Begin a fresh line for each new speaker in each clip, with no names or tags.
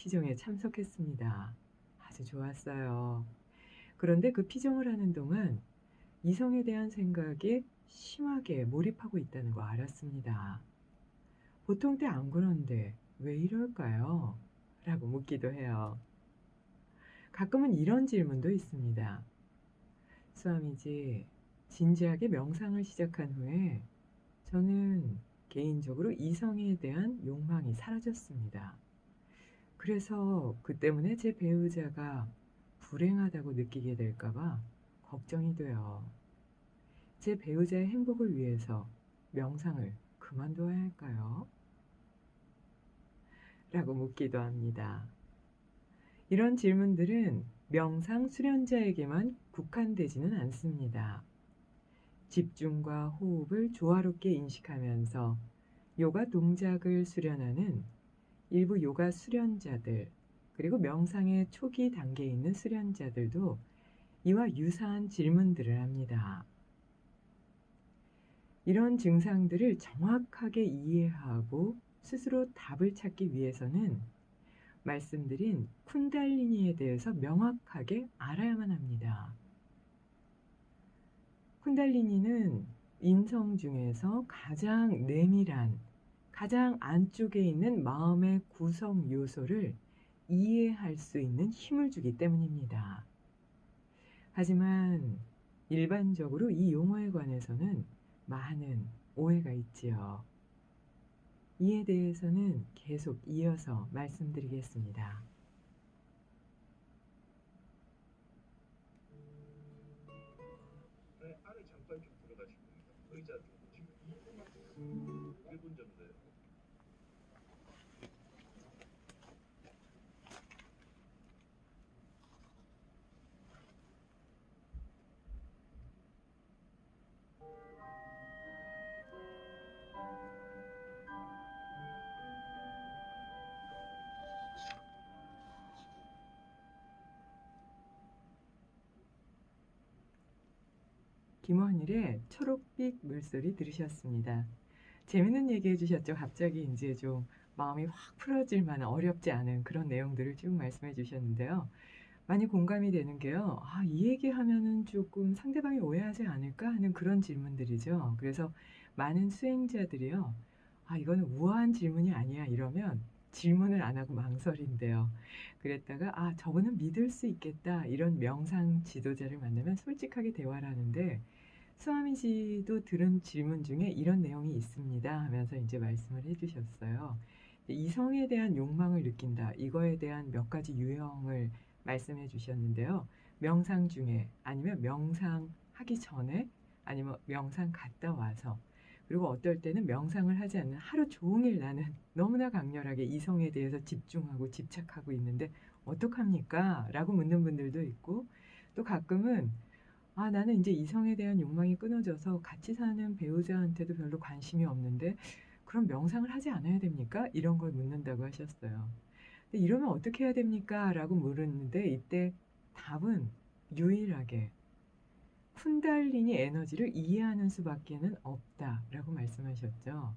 피정에 참석했습니다. 아주 좋았어요. 그런데 그 피정을 하는 동안 이성에 대한 생각에 심하게 몰입하고 있다는 거 알았습니다. 보통 때 안 그런데 왜 이럴까요? 라고 묻기도 해요. 가끔은 이런 질문도 있습니다. 스와미지, 진지하게 명상을 시작한 후에 저는 개인적으로 이성에 대한 욕망이 사라졌습니다. 그래서 그 때문에 제 배우자가 불행하다고 느끼게 될까봐 걱정이 돼요. 제 배우자의 행복을 위해서 명상을 그만둬야 할까요? 라고 묻기도 합니다. 이런 질문들은 명상 수련자에게만 국한되지는 않습니다. 집중과 호흡을 조화롭게 인식하면서 요가 동작을 수련하는 일부 요가 수련자들, 그리고 명상의 초기 단계에 있는 수련자들도 이와 유사한 질문들을 합니다. 이런 증상들을 정확하게 이해하고 스스로 답을 찾기 위해서는 말씀드린 쿤달리니에 대해서 명확하게 알아야만 합니다. 쿤달리니는 인성 중에서 가장 내밀한, 가장 안쪽에 있는 마음의 구성 요소를 이해할 수 있는 힘을 주기 때문입니다. 하지만 일반적으로 이 용어에 관해서는 많은 오해가 있지요. 이에 대해서는 계속 이어서 말씀드리겠습니다.
네, 안에 잠깐 좀 들어가시고 의자 좀 보시고 1분 정도요.
김원일의 초록빛 물소리 들으셨습니다. 재밌는 얘기 해주셨죠? 갑자기 이제 좀 마음이 확 풀어질 만한 어렵지 않은 그런 내용들을 쭉 말씀해 주셨는데요. 많이 공감이 되는 게요. 이 얘기하면은 조금 상대방이 오해하지 않을까 하는 그런 질문들이죠. 그래서 많은 수행자들이요. 이거는 우아한 질문이 아니야 이러면 질문을 안 하고 망설인대요. 그랬다가 저분은 믿을 수 있겠다 이런 명상 지도자를 만나면 솔직하게 대화를 하는데 스와미지도 들은 질문 중에 이런 내용이 있습니다 하면서 이제 말씀을 해주셨어요. 이성에 대한 욕망을 느낀다. 이거에 대한 몇 가지 유형을 말씀해 주셨는데요. 명상 중에 아니면 명상하기 전에 아니면 명상 갔다 와서 그리고 어떨 때는 명상을 하지 않는 하루 종일 나는 너무나 강렬하게 이성에 대해서 집중하고 집착하고 있는데 어떡합니까? 라고 묻는 분들도 있고 또 가끔은 나는 이제 이성에 대한 욕망이 끊어져서 같이 사는 배우자한테도 별로 관심이 없는데 그럼 명상을 하지 않아야 됩니까? 이런 걸 묻는다고 하셨어요. 근데 이러면 어떻게 해야 됩니까? 라고 물었는데 이때 답은 유일하게 쿤달리니 에너지를 이해하는 수밖에는 없다라고 말씀하셨죠.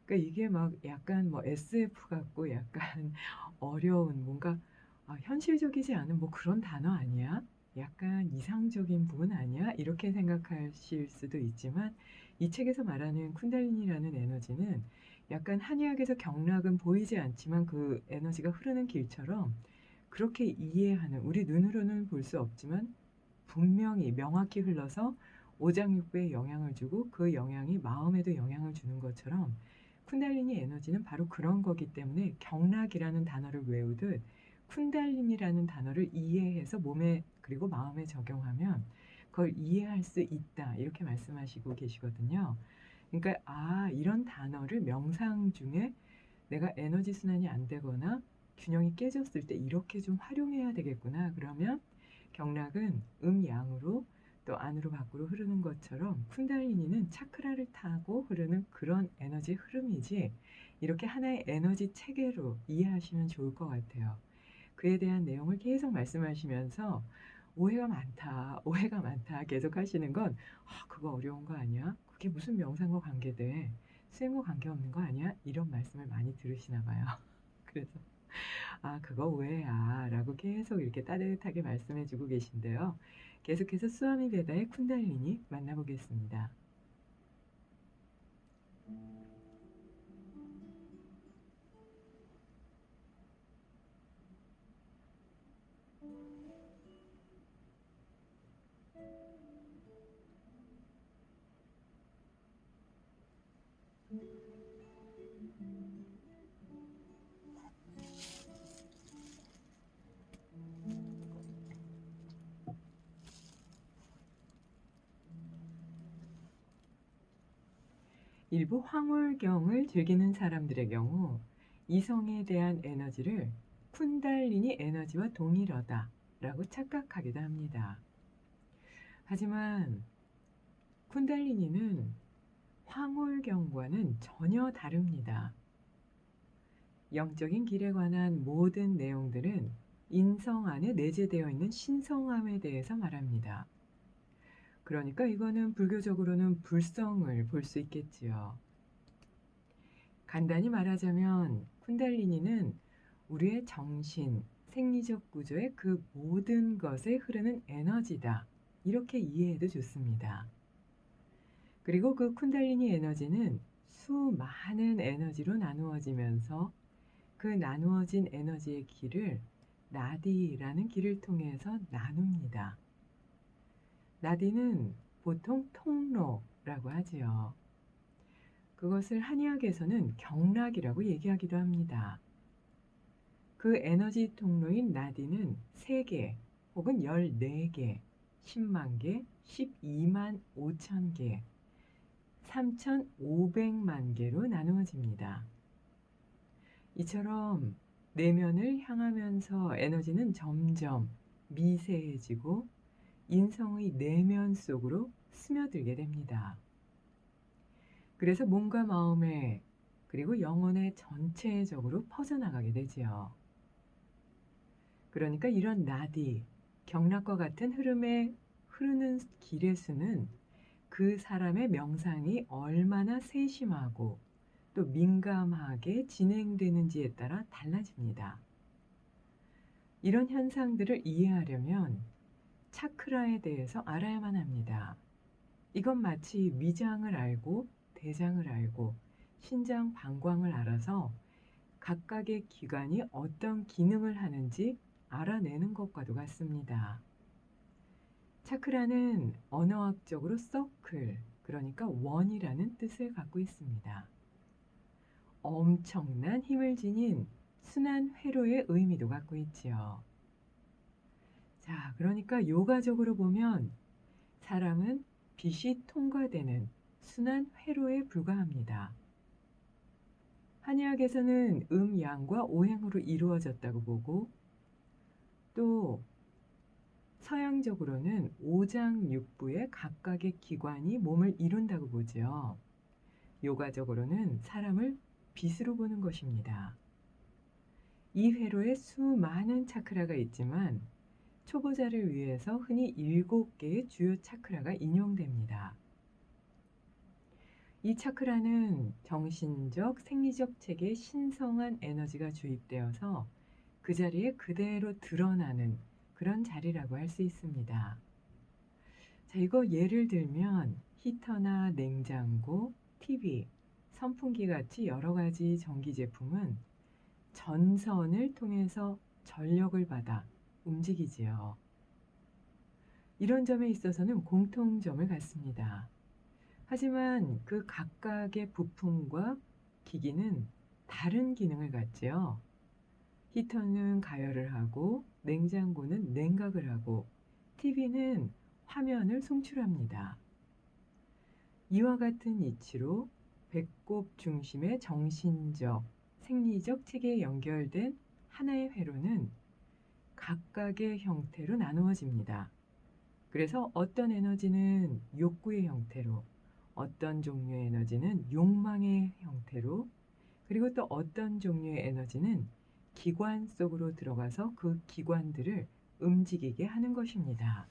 그러니까 이게 막 약간 뭐 SF 같고 약간 어려운 뭔가 현실적이지 않은 뭐 그런 단어 아니야? 약간 이상적인 부분 아니야? 이렇게 생각하실 수도 있지만 이 책에서 말하는 쿤달리니라는 에너지는 약간 한의학에서 경락은 보이지 않지만 그 에너지가 흐르는 길처럼 그렇게 이해하는 우리 눈으로는 볼 수 없지만 분명히 명확히 흘러서 오장육부에 영향을 주고 그 영향이 마음에도 영향을 주는 것처럼 쿤달리니 에너지는 바로 그런 거기 때문에 경락이라는 단어를 외우듯 쿤달리니라는 단어를 이해해서 몸에 그리고 마음에 적용하면 그걸 이해할 수 있다 이렇게 말씀하시고 계시거든요. 그러니까 이런 단어를 명상 중에 내가 에너지 순환이 안 되거나 균형이 깨졌을 때 이렇게 좀 활용해야 되겠구나. 그러면 경락은 음양으로 또 안으로 밖으로 흐르는 것처럼 쿤달리니는 차크라를 타고 흐르는 그런 에너지 흐름이지 이렇게 하나의 에너지 체계로 이해하시면 좋을 것 같아요. 그에 대한 내용을 계속 말씀하시면서 오해가 많다, 오해가 많다 계속 하시는 건 그거 어려운 거 아니야? 그게 무슨 명상과 관계돼? 수행과 관계없는 거 아니야? 이런 말씀을 많이 들으시나 봐요. 그래서 "아 그거 오해야." 라고 계속 이렇게 따뜻하게 말씀해 주고 계신데요. 계속해서 스와미 베다의 쿤달리니 만나보겠습니다. 일부 황홀경을 즐기는 사람들의 경우 이성에 대한 에너지를 쿤달리니 에너지와 동일하다라고 착각하기도 합니다. 하지만 쿤달리니는 황홀경과는 전혀 다릅니다. 영적인 길에 관한 모든 내용들은 인성 안에 내재되어 있는 신성함에 대해서 말합니다. 그러니까 이거는 불교적으로는 불성을 볼 수 있겠지요. 간단히 말하자면 쿤달리니는 우리의 정신, 생리적 구조의 그 모든 것에 흐르는 에너지다. 이렇게 이해해도 좋습니다. 그리고 그 쿤달리니 에너지는 수많은 에너지로 나누어지면서 그 나누어진 에너지의 길을 나디라는 길을 통해서 나눕니다. 나디는 보통 통로라고 하지요. 그것을 한의학에서는 경락이라고 얘기하기도 합니다. 그 에너지 통로인 나디는 3개 혹은 14개, 10만 개, 12만 5천 개, 3,500만 개로 나누어집니다. 이처럼 내면을 향하면서 에너지는 점점 미세해지고 인성의 내면 속으로 스며들게 됩니다. 그래서 몸과 마음에 그리고 영혼의 전체적으로 퍼져나가게 되지요. 그러니까 이런 나디, 경락과 같은 흐름에 흐르는 길의 수는 그 사람의 명상이 얼마나 세심하고 또 민감하게 진행되는지에 따라 달라집니다. 이런 현상들을 이해하려면 차크라에 대해서 알아야만 합니다. 이건 마치 위장을 알고 대장을 알고 신장 방광을 알아서 각각의 기관이 어떤 기능을 하는지 알아내는 것과도 같습니다. 차크라는 언어학적으로 서클, 그러니까 원이라는 뜻을 갖고 있습니다. 엄청난 힘을 지닌 순환 회로의 의미도 갖고 있지요. 자, 그러니까 요가적으로 보면 사람은 빛이 통과되는 순환 회로에 불과합니다. 한의학에서는 양과 오행으로 이루어졌다고 보고 또 서양적으로는 오장육부의 각각의 기관이 몸을 이룬다고 보죠. 요가적으로는 사람을 빛으로 보는 것입니다. 이 회로에 수많은 차크라가 있지만 초보자를 위해서 흔히 7개의 주요 차크라가 인용됩니다. 이 차크라는 정신적, 생리적 체계에 신성한 에너지가 주입되어서 그 자리에 그대로 드러나는 그런 자리라고 할 수 있습니다. 자, 이거 예를 들면 히터나 냉장고, TV, 선풍기 같이 여러 가지 전기 제품은 전선을 통해서 전력을 받아 움직이지요. 이런 점에 있어서는 공통점을 갖습니다. 하지만 그 각각의 부품과 기기는 다른 기능을 갖지요. 히터는 가열을 하고 냉장고는 냉각을 하고 TV는 화면을 송출합니다. 이와 같은 이치로 배꼽 중심의 정신적, 생리적 체계에 연결된 하나의 회로는 각각의 형태로 나누어집니다. 그래서 어떤 에너지는 욕구의 형태로, 어떤 종류의 에너지는 욕망의 형태로, 그리고 또 어떤 종류의 에너지는 기관 속으로 들어가서 그 기관들을 움직이게 하는 것입니다.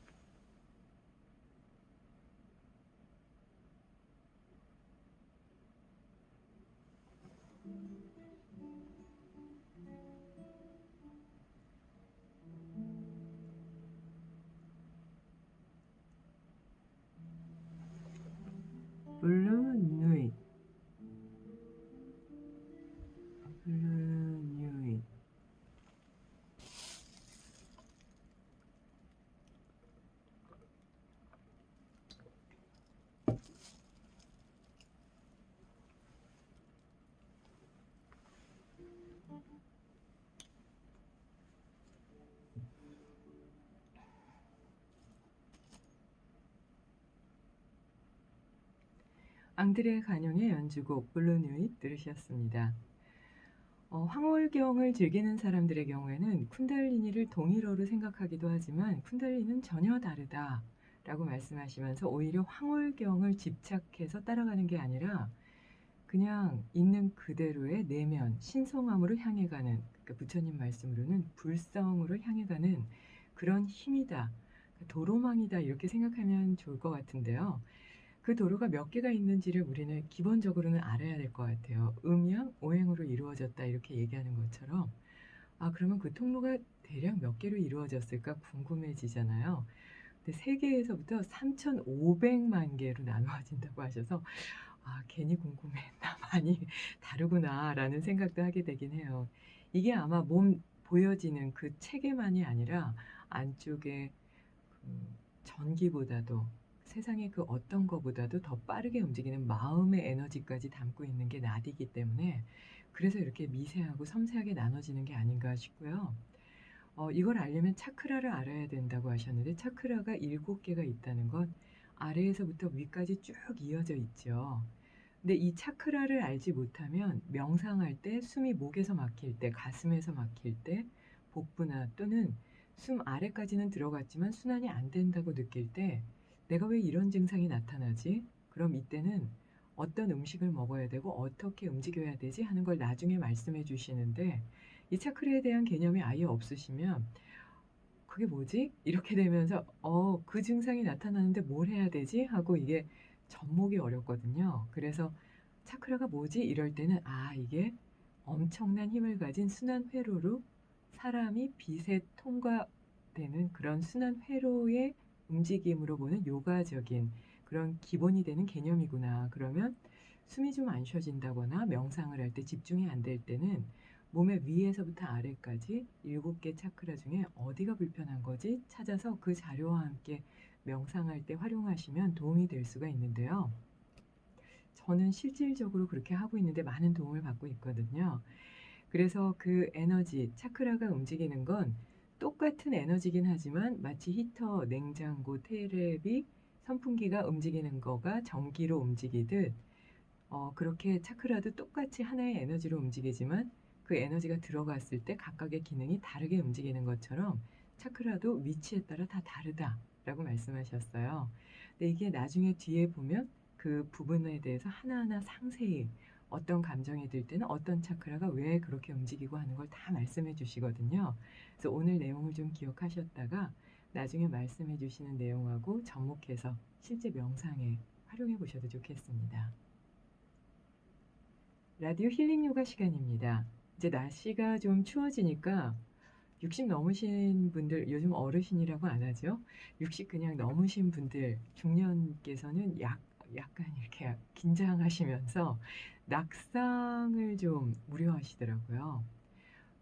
앙드레 가뇽의 연주곡 블루 누잇 들으셨습니다. 황홀경을 즐기는 사람들의 경우에는 쿤달리니를 동일어로 생각하기도 하지만 쿤달리니는 전혀 다르다라고 말씀하시면서 오히려 황홀경을 집착해서 따라가는 게 아니라 그냥 있는 그대로의 내면, 신성함으로 향해 가는, 그러니까 부처님 말씀으로는 불성으로 향해 가는 그런 힘이다. 도로망이다 이렇게 생각하면 좋을 것 같은데요. 그 도로가 몇 개가 있는지를 우리는 기본적으로는 알아야 될 것 같아요. 음양, 오행으로 이루어졌다 이렇게 얘기하는 것처럼 그러면 그 통로가 대략 몇 개로 이루어졌을까 궁금해지잖아요. 근데 세계에서부터 3,500만 개로 나누어진다고 하셔서 괜히 궁금했나 많이 다르구나라는 생각도 하게 되긴 해요. 이게 아마 몸 보여지는 그 체계만이 아니라 안쪽에 전기보다도 세상의 그 어떤 거보다도 더 빠르게 움직이는 마음의 에너지까지 담고 있는 게 나디기 때문에 그래서 이렇게 미세하고 섬세하게 나눠지는 게 아닌가 싶고요. 이걸 알려면 차크라를 알아야 된다고 하셨는데 차크라가 7개가 있다는 건 아래에서부터 위까지 쭉 이어져 있죠. 근데 이 차크라를 알지 못하면 명상할 때 숨이 목에서 막힐 때, 가슴에서 막힐 때, 복부나 또는 숨 아래까지는 들어갔지만 순환이 안 된다고 느낄 때 내가 왜 이런 증상이 나타나지? 그럼 이때는 어떤 음식을 먹어야 되고 어떻게 움직여야 되지? 하는 걸 나중에 말씀해 주시는데 이 차크라에 대한 개념이 아예 없으시면 그게 뭐지? 이렇게 되면서 그 증상이 나타나는데 뭘 해야 되지? 하고 이게 접목이 어렵거든요. 그래서 차크라가 뭐지? 이럴 때는 이게 엄청난 힘을 가진 순환 회로로 사람이 빛에 통과되는 그런 순환 회로의 움직임으로 보는 요가적인 그런 기본이 되는 개념이구나. 그러면 숨이 좀 안 쉬어진다거나 명상을 할 때 집중이 안 될 때는 몸의 위에서부터 아래까지 7개 차크라 중에 어디가 불편한 거지 찾아서 그 자료와 함께 명상할 때 활용하시면 도움이 될 수가 있는데요. 저는 실질적으로 그렇게 하고 있는데 많은 도움을 받고 있거든요. 그래서 그 에너지, 차크라가 움직이는 건 똑같은 에너지긴 하지만 마치 히터, 냉장고, 테레비, 선풍기가 움직이는 거가 전기로 움직이듯 그렇게 차크라도 똑같이 하나의 에너지로 움직이지만 그 에너지가 들어갔을 때 각각의 기능이 다르게 움직이는 것처럼 차크라도 위치에 따라 다 다르다라고 말씀하셨어요. 근데 이게 나중에 뒤에 보면 그 부분에 대해서 하나하나 상세히 어떤 감정이 들 때는 어떤 차크라가 왜 그렇게 움직이고 하는 걸 다 말씀해 주시거든요. 그래서 오늘 내용을 좀 기억하셨다가 나중에 말씀해 주시는 내용하고 접목해서 실제 명상에 활용해 보셔도 좋겠습니다. 라디오 힐링 요가 시간입니다. 이제 날씨가 좀 추워지니까 60 넘으신 분들, 요즘 어르신이라고 안 하죠. 60 그냥 넘으신 분들, 중년께서는 약간 이렇게 긴장하시면서 낙상을 좀 우려하시더라고요.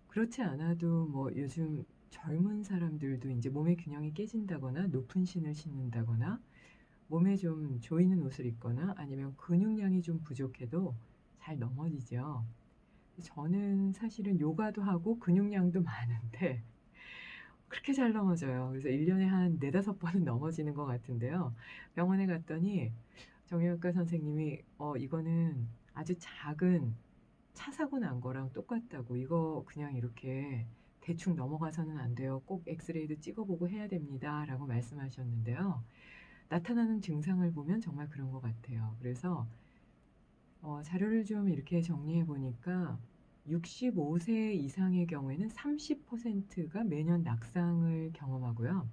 그렇지 않아도 뭐 요즘 젊은 사람들도 이제 몸의 균형이 깨진다거나 높은 신을 신는다거나 몸에 좀 조이는 옷을 입거나 아니면 근육량이 좀 부족해도 잘 넘어지죠. 저는 사실은 요가도 하고 근육량도 많은데 그렇게 잘 넘어져요. 그래서 1년에 한 4-5번은 넘어지는 것 같은데요. 병원에 갔더니 정형외과 선생님이 이거는 아주 작은 차 사고 난 거랑 똑같다고 이거 그냥 이렇게 대충 넘어가서는 안 돼요. 꼭 엑스레이도 찍어보고 해야 됩니다. 라고 말씀하셨는데요. 나타나는 증상을 보면 정말 그런 것 같아요. 그래서 자료를 좀 이렇게 정리해 보니까 65세 이상의 경우에는 30%가 매년 낙상을 경험하고요.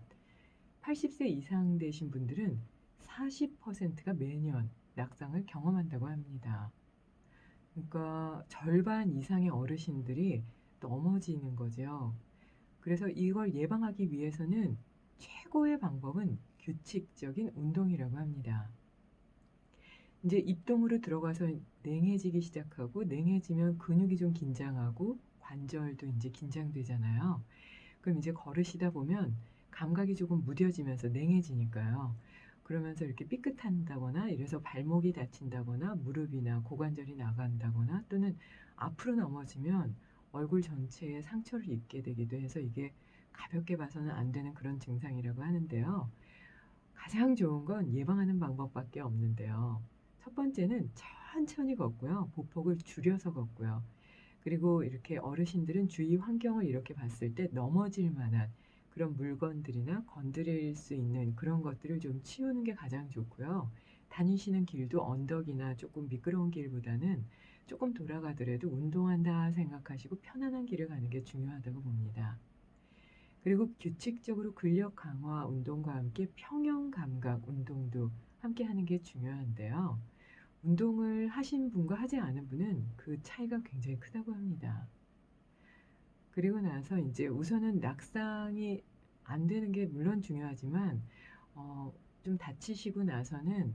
80세 이상 되신 분들은 40%가 매년 낙상을 경험한다고 합니다. 그러니까 절반 이상의 어르신들이 넘어지는 거죠. 그래서 이걸 예방하기 위해서는 최고의 방법은 규칙적인 운동이라고 합니다. 이제 입동으로 들어가서 냉해지기 시작하고 냉해지면 근육이 좀 긴장하고 관절도 이제 긴장되잖아요. 그럼 이제 걸으시다 보면 감각이 조금 무뎌지면서 냉해지니까요. 그러면서 이렇게 삐끗한다거나 이래서 발목이 다친다거나 무릎이나 고관절이 나간다거나 또는 앞으로 넘어지면 얼굴 전체에 상처를 입게 되기도 해서 이게 가볍게 봐서는 안 되는 그런 증상이라고 하는데요. 가장 좋은 건 예방하는 방법밖에 없는데요. 첫 번째는 천천히 걷고요. 보폭을 줄여서 걷고요. 그리고 이렇게 어르신들은 주위 환경을 이렇게 봤을 때 넘어질 만한 그런 물건들이나 건드릴 수 있는 그런 것들을 좀 치우는 게 가장 좋고요. 다니시는 길도 언덕이나 조금 미끄러운 길보다는 조금 돌아가더라도 운동한다 생각하시고 편안한 길을 가는 게 중요하다고 봅니다. 그리고 규칙적으로 근력 강화 운동과 함께 평형 감각 운동도 함께 하는 게 중요한데요. 운동을 하신 분과 하지 않은 분은 그 차이가 굉장히 크다고 합니다. 그리고 나서 인제 우선은 낙상이 안 되는 게 물론 중요하지만 좀 다치시고 나서는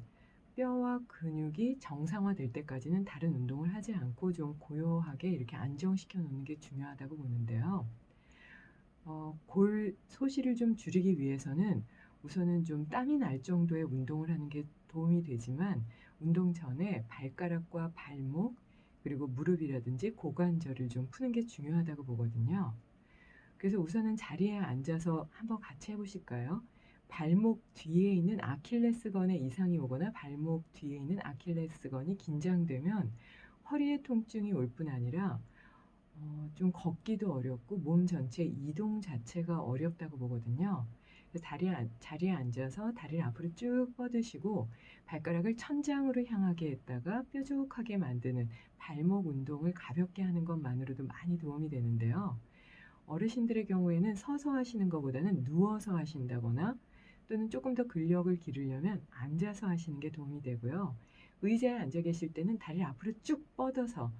뼈와 근육이 정상화될 때까지는 다른 운동을 하지 않고 좀 고요하게 이렇게 안정시켜 놓는 게 중요하다고 보는데요. 골 소실을 좀 줄이기 위해서는 우선은 좀 땀이 날 정도의 운동을 하는 게 도움이 되지만 운동 전에 발가락과 발목 그리고 무릎이라든지 고관절을 좀 푸는 게 중요하다고 보거든요. 그래서 우선은 자리에 앉아서 한번 같이 해 보실까요? 발목 뒤에 있는 아킬레스건에 이상이 오거나 발목 뒤에 있는 아킬레스건이 긴장되면 허리에 통증이 올 뿐 아니라 좀 걷기도 어렵고 몸 전체 이동 자체가 어렵다고 보거든요. 그래서 자리에 앉아서 다리를 앞으로 쭉 뻗으시고 발가락을 천장으로 향하게 했다가 뾰족하게 만드는 발목 운동을 가볍게 하는 것만으로도 많이 도움이 되는데요. 어르신들의 경우에는 서서 하시는 것보다는 누워서 하신다거나 또는 조금 더 근력을 기르려면 앉아서 하시는 게 도움이 되고요. 의자에 앉아 계실 때는 다리를 앞으로 쭉 뻗어서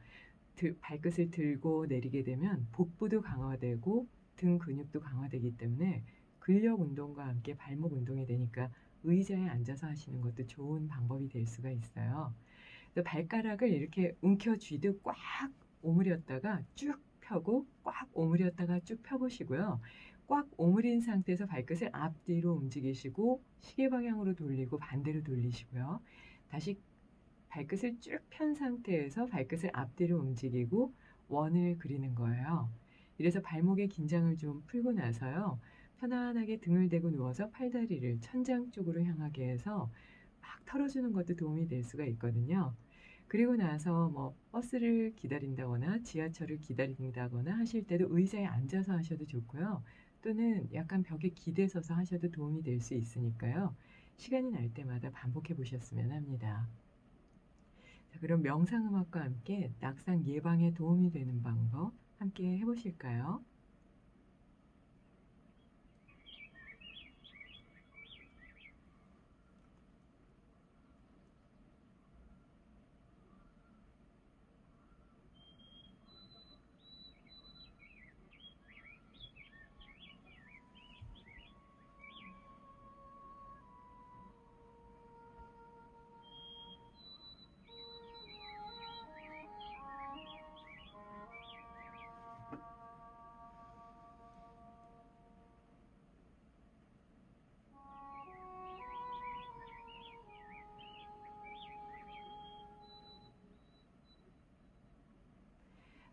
발끝을 들고 내리게 되면 복부도 강화되고 등 근육도 강화되기 때문에 근력 운동과 함께 발목 운동이 되니까 의자에 앉아서 하시는 것도 좋은 방법이 될 수가 있어요. 그래서 발가락을 이렇게 움켜쥐듯 꽉 오므렸다가 쭉 펴고 꽉 오므렸다가 쭉 펴보시고요. 꽉 오므린 상태에서 발끝을 앞뒤로 움직이시고 시계 방향으로 돌리고 반대로 돌리시고요. 다시 발끝을 쭉 편 상태에서 발끝을 앞뒤로 움직이고 원을 그리는 거예요. 이래서 발목의 긴장을 좀 풀고 나서요. 편안하게 등을 대고 누워서 팔다리를 천장 쪽으로 향하게 해서 막 털어주는 것도 도움이 될 수가 있거든요. 그리고 나서 뭐 버스를 기다린다거나 지하철을 기다린다거나 하실 때도 의자에 앉아서 하셔도 좋고요. 또는 약간 벽에 기대서서 하셔도 도움이 될 수 있으니까요. 시간이 날 때마다 반복해 보셨으면 합니다. 자, 그럼 명상 음악과 함께 낙상 예방에 도움이 되는 방법 함께 해보실까요?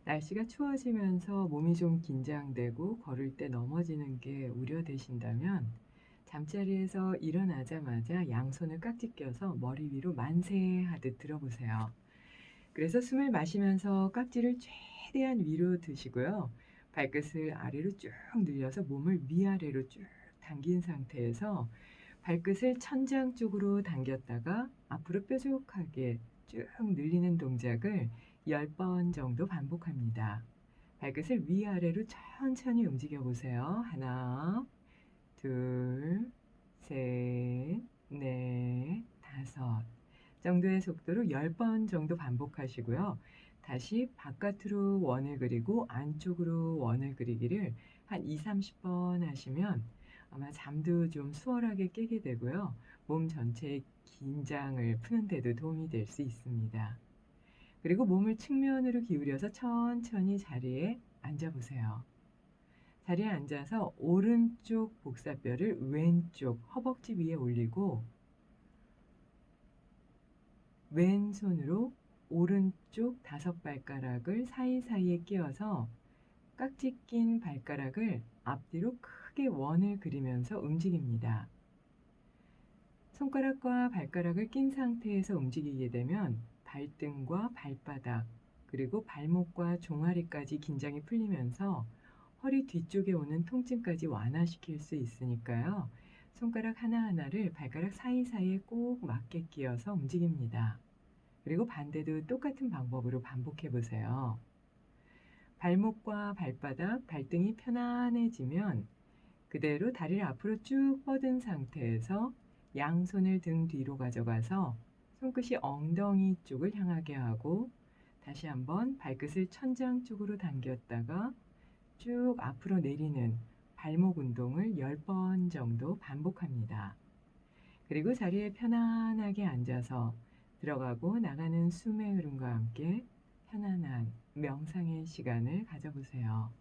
날씨가 추워지면서 몸이 좀 긴장되고 걸을 때 넘어지는 게 우려되신다면 잠자리에서 일어나자마자 양손을 깍지 껴서 머리 위로 만세하듯 들어보세요. 그래서 숨을 마시면서 깍지를 최대한 위로 드시고요. 발끝을 아래로 쭉 늘려서 몸을 위아래로 쭉 당긴 상태에서 발끝을 천장 쪽으로 당겼다가 앞으로 뾰족하게 쭉 늘리는 동작을 10번 정도 반복합니다. 발끝을 위아래로 천천히 움직여 보세요. 하나, 둘, 셋, 넷, 다섯 정도의 속도로 10번 정도 반복하시고요. 다시 바깥으로 원을 그리고 안쪽으로 원을 그리기를 한 2, 30번 하시면 아마 잠도 좀 수월하게 깨게 되고요. 몸 전체의 긴장을 푸는 데도 도움이 될 수 있습니다. 그리고 몸을 측면으로 기울여서 천천히 자리에 앉아 보세요. 자리에 앉아서 오른쪽 복사뼈를 왼쪽 허벅지 위에 올리고 왼손으로 오른쪽 5발가락을 사이사이에 끼워서 깍지 낀 발가락을 앞뒤로 크게 원을 그리면서 움직입니다. 손가락과 발가락을 낀 상태에서 움직이게 되면 발등과 발바닥, 그리고 발목과 종아리까지 긴장이 풀리면서 허리 뒤쪽에 오는 통증까지 완화시킬 수 있으니까요. 손가락 하나하나를 발가락 사이사이에 꼭 맞게 끼워서 움직입니다. 그리고 반대도 똑같은 방법으로 반복해 보세요. 발목과 발바닥, 발등이 편안해지면 그대로 다리를 앞으로 쭉 뻗은 상태에서 양손을 등 뒤로 가져가서 손끝이 엉덩이 쪽을 향하게 하고 다시 한번 발끝을 천장 쪽으로 당겼다가 쭉 앞으로 내리는 발목 운동을 10번 정도 반복합니다. 그리고 자리에 편안하게 앉아서 들어가고 나가는 숨의 흐름과 함께 편안한 명상의 시간을 가져보세요.